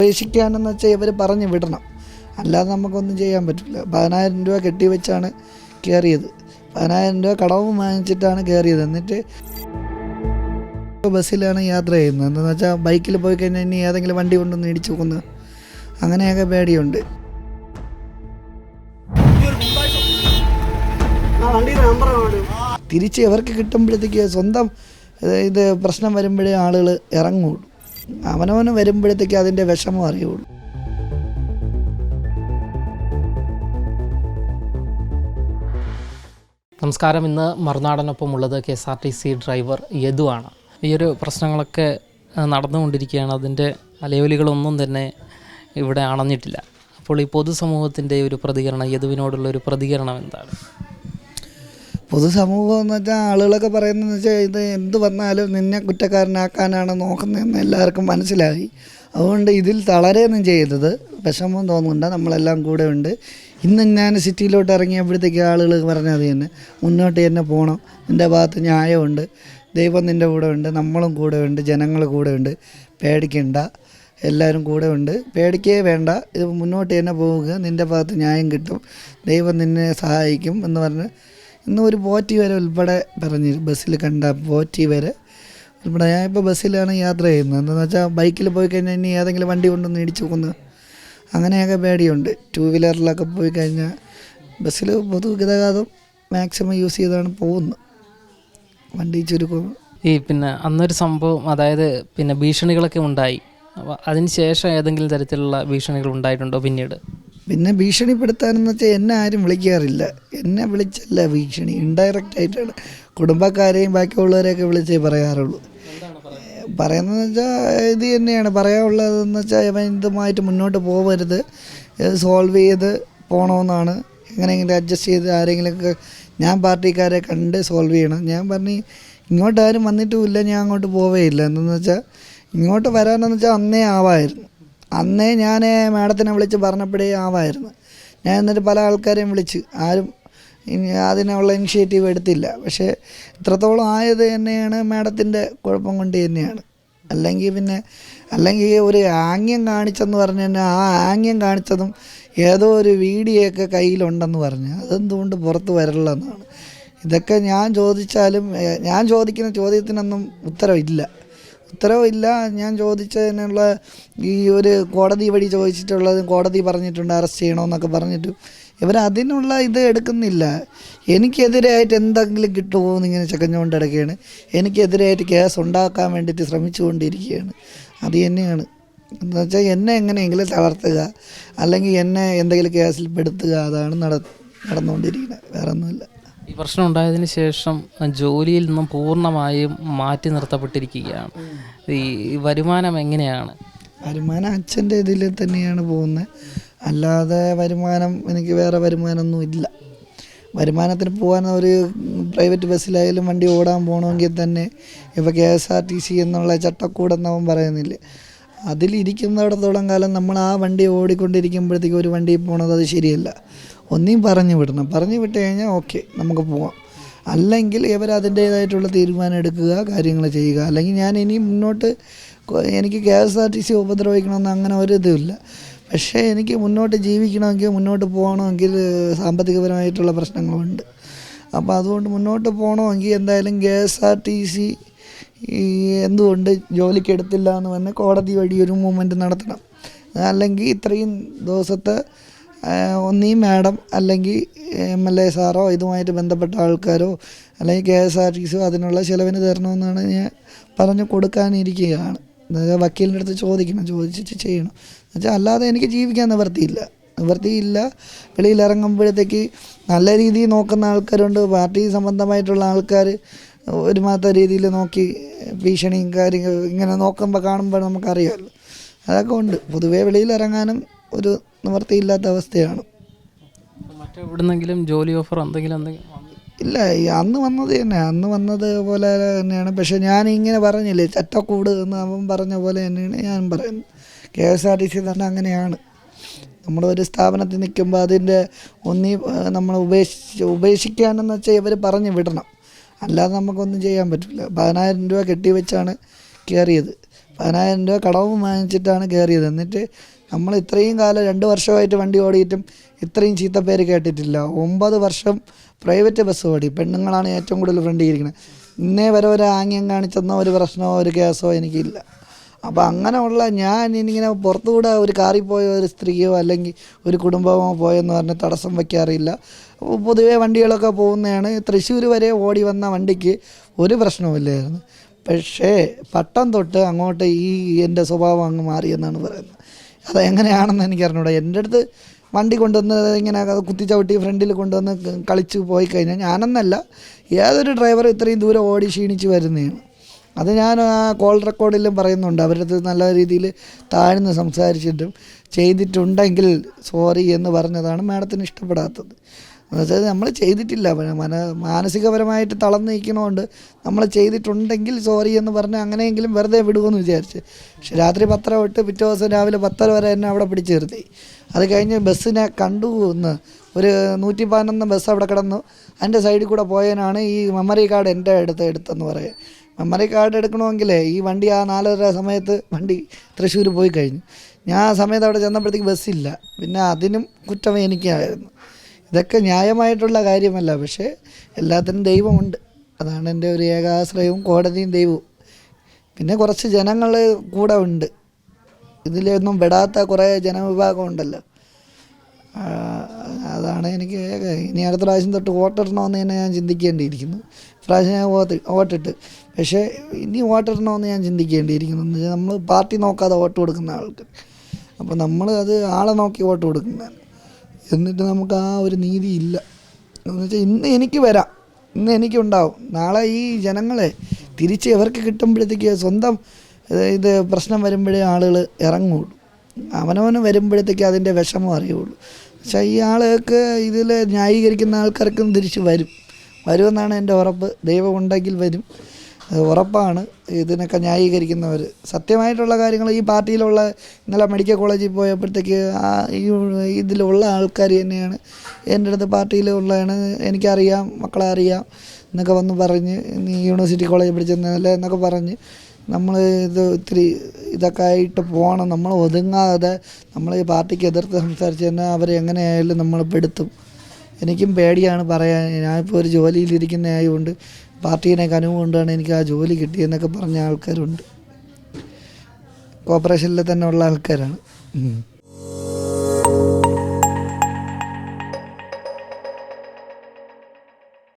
ഉപേക്ഷിക്കാനെന്ന് വെച്ചാൽ ഇവർ പറഞ്ഞു വിടണം, അല്ലാതെ നമുക്കൊന്നും ചെയ്യാൻ പറ്റില്ല. 10,000 രൂപ കെട്ടിവെച്ചാണ് കയറിയത്. 10,000 രൂപ കടവും വാങ്ങിച്ചിട്ടാണ് കയറിയത്. എന്നിട്ട് ബസ്സിലാണ് യാത്ര ചെയ്യുന്നത്. എന്താണെന്ന് വെച്ചാൽ ബൈക്കിൽ പോയി കഴിഞ്ഞാൽ ഇനി ഏതെങ്കിലും വണ്ടി കൊണ്ടൊന്ന് ഇടിച്ചു കൊന്ന് അങ്ങനെയൊക്കെ പേടിയുണ്ട്. തിരിച്ച് ഇവർക്ക് കിട്ടുമ്പോഴത്തേക്ക് സ്വന്തം ഇത് പ്രശ്നം വരുമ്പോഴേ ആളുകൾ ഇറങ്ങുള്ളൂ. അവനവന് വരുമ്പോഴത്തേക്ക് അതിൻ്റെ വിഷമം അറിയുള്ളൂ. നമസ്കാരം. ഇന്ന് മറുനാടനൊപ്പം ഉള്ളത് KSRTC ഡ്രൈവർ യദു ആണ്. ഈ ഒരു പ്രശ്നങ്ങളൊക്കെ നടന്നുകൊണ്ടിരിക്കുകയാണ്. അതിൻ്റെ അലയൊലികളൊന്നും തന്നെ ഇവിടെ അണഞ്ഞിട്ടില്ല. അപ്പോൾ ഈ പൊതുസമൂഹത്തിൻ്റെ ഒരു പ്രതികരണം, യദുവിനോടുള്ള ഒരു പ്രതികരണം എന്താണ്? പൊതുസമൂഹം എന്ന് വെച്ചാൽ ആളുകളൊക്കെ പറയുന്നതെന്ന് വെച്ചാൽ ഇത് എന്ത് വന്നാലും നിന്നെ കുറ്റക്കാരനാക്കാനാണ് നോക്കുന്നതെന്ന് എല്ലാവർക്കും മനസ്സിലായി. അതുകൊണ്ട് ഇതിൽ തളരെയൊന്നും ചെയ്തത് വിഷമം തോന്നുന്നുണ്ട്. നമ്മളെല്ലാം കൂടെ ഉണ്ട്. ഇന്ന് ഞാൻ സിറ്റിയിലോട്ട് ഇറങ്ങിയപ്പോഴത്തേക്ക് ആളുകൾ പറഞ്ഞത് തന്നെ, മുന്നോട്ട് തന്നെ പോകണം, നിൻ്റെ ഭാഗത്ത് ന്യായമുണ്ട്, ദൈവം നിൻ്റെ കൂടെ ഉണ്ട്, നമ്മളും കൂടെ ഉണ്ട്, ജനങ്ങൾ കൂടെ ഉണ്ട്, പേടിക്കണ്ട, എല്ലാവരും കൂടെ ഉണ്ട്, പേടിക്കേ വേണ്ട, ഇത് മുന്നോട്ട് തന്നെ പോവുക, നിൻ്റെ ഭാഗത്ത് ന്യായം കിട്ടും, ദൈവം നിന്നെ സഹായിക്കും എന്ന് പറഞ്ഞ് ഇന്ന് ഒരു പോറ്റി വരെ ഉൾപ്പെടെ പറഞ്ഞ് ബസ്സിൽ കണ്ട പോറ്റി വരെ ഉൾപ്പെടെ. ഞാനിപ്പോൾ ബസ്സിലാണ് യാത്ര ചെയ്യുന്നത്. എന്താണെന്ന് വെച്ചാൽ ബൈക്കിൽ പോയി കഴിഞ്ഞാൽ ഇനി ഏതെങ്കിലും വണ്ടി കൊണ്ടൊന്ന് ഇടിച്ചു കൊന്ന് അങ്ങനെയൊക്കെ പേടിയുണ്ട്. 2 വീലറിലൊക്കെ പോയി കഴിഞ്ഞാൽ ബസ്സിൽ പൊതുഗതാഗതം മാക്സിമം യൂസ് ചെയ്താണ് പോകുന്നത്. വണ്ടി ചുരുക്കം. പിന്നെ അന്നൊരു സംഭവം, അതായത് ഭീഷണികളൊക്കെ ഉണ്ടായി. അപ്പോൾ അതിന് ശേഷം ഏതെങ്കിലും തരത്തിലുള്ള ഭീഷണികൾ ഉണ്ടായിട്ടുണ്ടോ പിന്നീട്? പിന്നെ ഭീഷണിപ്പെടുത്താനെന്ന് വെച്ചാൽ എന്നെ ആരും വിളിക്കാറില്ല. എന്നെ വിളിച്ചല്ല ഭീഷണി, ഇൻഡയറക്റ്റ് ആയിട്ടാണ് കുടുംബക്കാരെയും ബാക്കിയുള്ളവരെയൊക്കെ വിളിച്ചേ പറയാറുള്ളൂ. പറയുന്നതെന്ന് വെച്ചാൽ ഇത് തന്നെയാണ് പറയാനുള്ളതെന്ന് വെച്ചാൽ ഇവൻ ഇതുമായിട്ട് മുന്നോട്ട് പോകരുത്, സോൾവ് ചെയ്ത് പോകണമെന്നാണ്. എങ്ങനെയെങ്കിലും അഡ്ജസ്റ്റ് ചെയ്ത് ആരെങ്കിലുമൊക്കെ ഞാൻ പാർട്ടിക്കാരെ കണ്ട് സോൾവ് ചെയ്യണം. ഞാൻ പറഞ്ഞ് ഇങ്ങോട്ടാരും വന്നിട്ടുമില്ല, ഞാൻ അങ്ങോട്ട് പോവുകയില്ല. എന്തെന്ന് വെച്ചാൽ ഇങ്ങോട്ട് വരാനെന്ന് വെച്ചാൽ അന്നേ ആവാമായിരുന്നു. അന്നേ ഞാൻ മാഡത്തിനെ വിളിച്ച് പറഞ്ഞപ്പോഴേ ആവാമായിരുന്നു. ഞാൻ എന്നിട്ട് പല ആൾക്കാരെയും വിളിച്ച് ആരും അതിനുള്ള ഇനിഷ്യേറ്റീവ് എടുത്തില്ല. പക്ഷേ ഇത്രത്തോളം ആയത് തന്നെയാണ് മാഡത്തിൻ്റെ കുഴപ്പം കൊണ്ട് തന്നെയാണ്. അല്ലെങ്കിൽ ഒരു ആംഗ്യം കാണിച്ചെന്ന് പറഞ്ഞു തന്നെ ആ ആംഗ്യം കാണിച്ചതും ഏതോ ഒരു വീഡിയോ ഒക്കെ കയ്യിലുണ്ടെന്ന് പറഞ്ഞ് അതെന്തുകൊണ്ട് പുറത്ത് വരില്ലെന്നാണ്. ഇതൊക്കെ ഞാൻ ചോദിച്ചാലും ഞാൻ ചോദിക്കുന്ന ചോദ്യത്തിനൊന്നും ഉത്തരവില്ല. ഞാൻ ചോദിച്ചതിനുള്ള ഈ ഒരു കോടതി വഴി ചോദിച്ചിട്ടുള്ളത് കോടതി പറഞ്ഞിട്ടുണ്ട് അറസ്റ്റ് ചെയ്യണമെന്നൊക്കെ പറഞ്ഞിട്ട് ഇവരതിനുള്ള ഇത് എടുക്കുന്നില്ല. എനിക്കെതിരായിട്ട് എന്തെങ്കിലും കിട്ടുമോ എന്നിങ്ങനെ ചകഞ്ഞുകൊണ്ട് കിടക്കുകയാണ്. എനിക്കെതിരായിട്ട് കേസ് ഉണ്ടാക്കാൻ വേണ്ടിയിട്ട് ശ്രമിച്ചുകൊണ്ടിരിക്കുകയാണ്. അത് തന്നെയാണ് എന്ന് വെച്ചാൽ എന്നെ എങ്ങനെയെങ്കിലും തളർത്തുക, അല്ലെങ്കിൽ എന്നെ എന്തെങ്കിലും കേസിൽ പെടുത്തുക, അതാണ് നടന്നുകൊണ്ടിരിക്കുന്നത്. വേറെ ഒന്നുമില്ല. ഈ പ്രശ്നം ഉണ്ടായതിന് ശേഷം ജോലിയിൽ നിന്നും പൂർണ്ണമായും മാറ്റി നിർത്തപ്പെട്ടിരിക്കുകയാണ്. ഈ വരുമാനം എങ്ങനെയാണ്? വരുമാനം അച്ഛൻ്റെ ഇതിൽ തന്നെയാണ് പോകുന്നത്. അല്ലാതെ വരുമാനം എനിക്ക് വേറെ വരുമാനമൊന്നും ഇല്ല. വരുമാനത്തിന് പോകാൻ ഒരു പ്രൈവറ്റ് ബസ്സിലായാലും വണ്ടി ഓടാൻ പോകണമെങ്കിൽ തന്നെ ഇപ്പോൾ KSRTC എന്നുള്ള ചട്ടക്കൂടെന്നവൻ പറയുന്നില്ലേ, അതിലിരിക്കുന്നിടത്തോളം കാലം നമ്മൾ ആ വണ്ടി ഓടിക്കൊണ്ടിരിക്കുമ്പോഴത്തേക്കും ഒരു വണ്ടി പോകണത് അത് ശരിയല്ല. ഒന്നും പറഞ്ഞു വിടണം. പറഞ്ഞു വിട്ട് കഴിഞ്ഞാൽ ഓക്കെ, നമുക്ക് പോവാം. അല്ലെങ്കിൽ ഇവർ അതിൻ്റേതായിട്ടുള്ള തീരുമാനം എടുക്കുക, കാര്യങ്ങൾ ചെയ്യുക. അല്ലെങ്കിൽ ഞാൻ ഇനി മുന്നോട്ട് എനിക്ക് KSRTC ഉപദ്രവിക്കണമെന്ന് അങ്ങനെ ഒരു ഇതുമില്ല. പക്ഷേ എനിക്ക് മുന്നോട്ട് ജീവിക്കണമെങ്കിൽ, മുന്നോട്ട് പോകണമെങ്കിൽ സാമ്പത്തികപരമായിട്ടുള്ള പ്രശ്നങ്ങളുണ്ട്. അപ്പോൾ അതുകൊണ്ട് മുന്നോട്ട് പോകണമെങ്കിൽ എന്തായാലും KSRTC എന്തുകൊണ്ട് ജോലിക്ക് എടുത്തില്ല എന്ന് പറഞ്ഞ് കോടതി വഴി ഒരു മൂവ്മെൻറ്റ് നടത്തണം. അല്ലെങ്കിൽ ഇത്രയും ദിവസത്തെ ഒന്നീ മാഡം അല്ലെങ്കിൽ MLA സാറോ ഇതുമായിട്ട് ബന്ധപ്പെട്ട ആൾക്കാരോ അല്ലെങ്കിൽ KSRTC അതിനുള്ള ചിലവിന് തരണമെന്നാണ് ഞാൻ പറഞ്ഞു കൊടുക്കാനിരിക്കുകയാണ്. വക്കീലിൻ്റെ അടുത്ത് ചോദിച്ചിട്ട് ചെയ്യണം എന്നുവെച്ചാൽ അല്ലാതെ എനിക്ക് ജീവിക്കാൻ നിവൃത്തിയില്ല. വെളിയിലിറങ്ങുമ്പോഴത്തേക്ക് നല്ല രീതിയിൽ നോക്കുന്ന ആൾക്കാരുണ്ട്, പാർട്ടി സംബന്ധമായിട്ടുള്ള ആൾക്കാർ ഒരുമാത്ത രീതിയിൽ നോക്കി ഭീഷണിയും കാര്യങ്ങൾ ഇങ്ങനെ കാണുമ്പോൾ നമുക്കറിയാമല്ലോ. അതൊക്കെ ഉണ്ട്. പൊതുവേ വെളിയിലിറങ്ങാനും ഒരു നിവൃത്തിയില്ലാത്ത അവസ്ഥയാണ്. മറ്റെവിടുന്നെങ്കിലും ജോലി ഓഫർ എന്തെങ്കിലും ഇല്ല. അന്ന് വന്നത് പോലെ തന്നെയാണ്. പക്ഷേ ഞാൻ ഇങ്ങനെ പറഞ്ഞില്ലേ, ചട്ടക്കൂട് എന്ന് അവൻ പറഞ്ഞ പോലെ തന്നെയാണ് ഞാൻ പറയുന്നത്. KSRTC തന്നെ അങ്ങനെയാണ്. നമ്മളൊരു സ്ഥാപനത്തിൽ നിൽക്കുമ്പോൾ അതിൻ്റെ നമ്മൾ ഉപേക്ഷിക്കാനെന്ന് വെച്ചാൽ ഇവർ പറഞ്ഞു വിടണം, അല്ലാതെ നമുക്കൊന്നും ചെയ്യാൻ പറ്റില്ല. 10,000 രൂപ കെട്ടിവെച്ചാണ് കയറിയത്. 10,000 രൂപ കടവും വാങ്ങിച്ചിട്ടാണ് കയറിയത്. എന്നിട്ട് നമ്മൾ ഇത്രയും കാലം 2 വർഷമായിട്ട് വണ്ടി ഓടിയിട്ടും ഇത്രയും ചീത്തപ്പേര് കേട്ടിട്ടില്ല. 9 വർഷം പ്രൈവറ്റ് ബസ് ഓടി. പെണ്ണുങ്ങളാണ് ഏറ്റവും കൂടുതൽ ഫ്രണ്ട് ഇരിക്കുന്നത്. ഇന്നേ വരെ ഒരു ആംഗ്യം കാണിച്ചെന്നോ ഒരു പ്രശ്നമോ ഒരു കേസോ എനിക്കില്ല. അപ്പോൾ അങ്ങനെയുള്ള ഞാൻ ഇനിങ്ങനെ പുറത്തുകൂടെ ഒരു കാറിൽ പോയ ഒരു സ്ത്രീയോ അല്ലെങ്കിൽ ഒരു കുടുംബമോ പോയെന്ന് പറഞ്ഞ് തടസ്സം വയ്ക്കാറില്ല. പൊതുവേ വണ്ടികളൊക്കെ പോകുന്നതാണ്. തൃശ്ശൂർ വരെ ഓടി വന്ന വണ്ടിക്ക് ഒരു പ്രശ്നവുമില്ലായിരുന്നു. പക്ഷേ പട്ടം തൊട്ട് അങ്ങോട്ട് എൻ്റെ സ്വഭാവം അങ്ങ് മാറിയെന്നാണ് പറയുന്നത്. അതെങ്ങനെയാണെന്ന് എനിക്കറിഞ്ഞൂടാ. എൻ്റെ അടുത്ത് വണ്ടി കൊണ്ടുവന്ന് ഇങ്ങനെ കുത്തിച്ചവിട്ടി ഫ്രണ്ടിൽ കൊണ്ടുവന്ന് കളിച്ച് പോയി കഴിഞ്ഞാൽ ഞാനെന്നല്ല ഏതൊരു ഡ്രൈവർ ഇത്രയും ദൂരം ഓടി ക്ഷീണിച്ച് വരുന്നതാണ്. അത് ഞാൻ ആ കോൾ റെക്കോർഡിലും പറയുന്നുണ്ട്. അവരുടെ അടുത്ത് നല്ല രീതിയിൽ താഴ്ന്ന് സംസാരിച്ചിട്ടും ചെയ്തിട്ടുണ്ടെങ്കിൽ സോറി എന്ന് പറഞ്ഞതാണ് മാഡത്തിന് ഇഷ്ടപ്പെടാത്തത്. എന്നുവെച്ചാൽ നമ്മൾ ചെയ്തിട്ടില്ല, മാനസികപരമായിട്ട് തളർന്ന് നിൽക്കണോണ്ട് നമ്മൾ ചെയ്തിട്ടുണ്ടെങ്കിൽ സോറി എന്ന് പറഞ്ഞ് അങ്ങനെയെങ്കിലും വെറുതെ വിടുമെന്ന് വിചാരിച്ച്. പക്ഷെ രാത്രി 10 തൊട്ട് പിറ്റേ ദിവസം രാവിലെ 10 വരെ എന്നെ അവിടെ പിടിച്ച് നിർത്തി. അത് കഴിഞ്ഞ് ബസ്സിനെ കണ്ടു എന്ന് ഒരു 111 ബസ് അവിടെ കിടന്നു. അതിൻ്റെ സൈഡിൽ കൂടെ പോയതിനാണ് ഈ മെമ്മറി കാർഡ് എൻ്റെ എടുത്തെന്ന് പറയുക. മെമ്മറി കാർഡ് എടുക്കണമെങ്കിൽ ഈ വണ്ടി ആ 4:30 സമയത്ത് വണ്ടി തൃശ്ശൂർ പോയി കഴിഞ്ഞു. ഞാൻ ആ സമയത്ത് അവിടെ ചെന്നപ്പോഴത്തേക്ക് ബസ്സില്ല. പിന്നെ അതിനും കുറ്റം എനിക്കായിരുന്നു. ഇതൊക്കെ ന്യായമായിട്ടുള്ള കാര്യമല്ല. പക്ഷേ എല്ലാത്തിനും ദൈവമുണ്ട്. അതാണ് എൻ്റെ ഒരു ഏകാശ്രയവും കോടതിയും ദൈവവും. പിന്നെ കുറച്ച് ജനങ്ങൾ കൂടെ ഉണ്ട്. ഇതിലൊന്നും പെടാത്ത കുറേ ജനവിഭാഗം ഉണ്ടല്ലോ. അതാണ് എനിക്ക് ഇനി അടുത്ത പ്രാവശ്യം തൊട്ട് വോട്ടിടണമെന്ന് തന്നെ ഞാൻ ചിന്തിക്കേണ്ടിയിരിക്കുന്നു. പ്രാവശ്യം ഞാൻ വോട്ടിട്ട്, പക്ഷേ ഇനി വോട്ടിടണമെന്ന് ഞാൻ ചിന്തിക്കേണ്ടിയിരിക്കുന്നു. എന്ന് വെച്ചാൽ നമ്മൾ പാർട്ടി നോക്കാതെ വോട്ട് കൊടുക്കുന്ന ആൾക്ക്. അപ്പോൾ നമ്മൾ അത് ആളെ നോക്കി വോട്ട് കൊടുക്കുന്നതാണ്. എന്നിട്ട് നമുക്ക് ആ ഒരു നീതി ഇല്ല. എന്ന് വെച്ചാൽ ഇന്ന് എനിക്ക് വരാം, ഇന്ന് എനിക്കുണ്ടാവും, നാളെ ഈ ജനങ്ങളെ തിരിച്ച് ഇവർക്ക് കിട്ടുമ്പോഴത്തേക്ക് സ്വന്തം ഇത് പ്രശ്നം വരുമ്പോഴേ ആളുകൾ ഇറങ്ങുള്ളൂ. അവനവന് വരുമ്പോഴത്തേക്ക് അതിൻ്റെ വിഷമം അറിയുള്ളൂ. പക്ഷേ ഈ ആൾക്ക് ഇതിൽ ന്യായീകരിക്കുന്ന ആൾക്കാർക്കും തിരിച്ച് വരുമെന്നാണ് എൻ്റെ ഉറപ്പ്. ദൈവം ഉണ്ടെങ്കിൽ വരും, ഉറപ്പാണ്. ഇതിനൊക്കെ ന്യായീകരിക്കുന്നവർ സത്യമായിട്ടുള്ള കാര്യങ്ങൾ ഈ പാർട്ടിയിലുള്ള ഇന്നലെ മെഡിക്കൽ കോളേജിൽ പോയപ്പോഴത്തേക്ക് ഇതിലുള്ള ആൾക്കാർ തന്നെയാണ് എൻ്റെ അടുത്ത് പാർട്ടിയിലുള്ളതാണ്, എനിക്കറിയാം, മക്കളെ അറിയാം എന്നൊക്കെ വന്ന് പറഞ്ഞ് നീ യൂണിവേഴ്സിറ്റി കോളേജിൽ പഠിച്ചെന്നല്ലേ എന്നൊക്കെ പറഞ്ഞ് നമ്മൾ ഇത് ഇത്തിരി ഇതൊക്കെ ആയിട്ട് പോകണം. നമ്മൾ ഒതുങ്ങാതെ നമ്മൾ ഈ പാർട്ടിക്ക് എതിർത്ത് സംസാരിച്ച് തന്നെ അവരെ എങ്ങനെയായാലും നമ്മൾ പെടുത്തും. എനിക്കും പേടിയാണ് പറയാൻ. ഞാനിപ്പോൾ ഒരു ജോലിയിലിരിക്കുന്ന ആയതുകൊണ്ട് പാർട്ടീനെ കനുവ് കൊണ്ടാണ് എനിക്ക് ആ ജോലി കിട്ടിയെന്നൊക്കെ പറഞ്ഞ ആൾക്കാരുണ്ട്. കോർപ്പറേഷനിൽ തന്നെ ഉള്ള ആൾക്കാരാണ്.